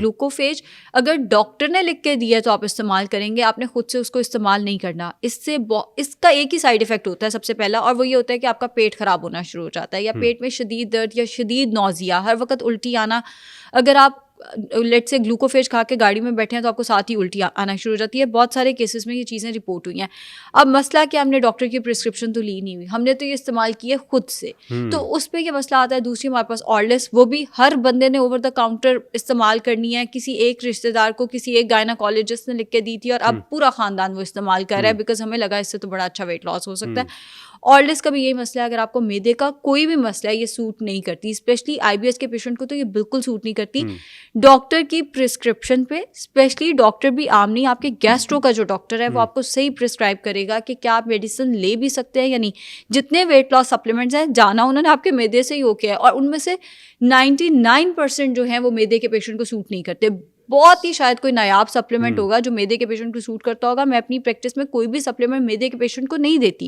Glucophage अगर doctor ने लिख के दिया तो आप इस्तेमाल करेंगे, आपने खुद से उसको इस्तेमाल नहीं करना. इसका एक ही साइड इफेक्ट होता है सबसे पहला, और वो ये होता है कि आपका पेट खराब होना शुरू हो जाता है, या पेट में शदीद दर्द या शदीद नौजिया, हर वक्त उल्टी आना. अगर आप लेट से ग्लूकोफेज खा के गाड़ी में बैठे हैं तो आपको साथ ही उल्टी आना शुरू हो जाती है. बहुत सारे केसेस में ये चीज़ें रिपोर्ट हुई हैं. अब मसला कि हमने डॉक्टर की प्रिस्क्रिप्शन तो ली नहीं हुई, हमने तो ये इस्तेमाल किए खुद से, तो उस पर यह मसला आता है. दूसरी हमारे पास ऑर्लिस, वो भी हर बंदे ने ओवर द काउंटर इस्तेमाल करनी है. किसी एक रिश्तेदार को किसी एक गायनाकोलॉजिस्ट ने लिख के दी थी और अब पूरा खानदान वो इस्तेमाल कर रहा है बिकॉज हमें लगा इससे तो बड़ा अच्छा वेट लॉस हो सकता है. ऑर्लिस का भी यही मसला है, अगर आपको मैदे का कोई भी मसला है ये सूट नहीं करती, स्पेशली आईबीएस के पेशेंट को तो ये बिल्कुल सूट नहीं करती. डॉक्टर की प्रिस्क्रिप्शन पे, स्पेशली डॉक्टर भी आम नहीं, आपके गैस्ट्रो का जो डॉक्टर है वो आपको सही प्रिस्क्राइब करेगा कि क्या आप मेडिसिन ले भी सकते हैं या नहीं. जितने वेट लॉस सप्लीमेंट्स हैं जाना उन्होंने आपके मैदे से ही होके है, और उनमें से 99% जो हैं वो मैदे के पेशेंट को सूट नहीं करते. बहुत ही शायद कोई नायाब सप्लीमेंट होगा जो मैदे के पेशेंट को सूट करता होगा. मैं अपनी प्रैक्टिस में कोई भी सप्लीमेंट मैदे के पेशेंट को नहीं देती.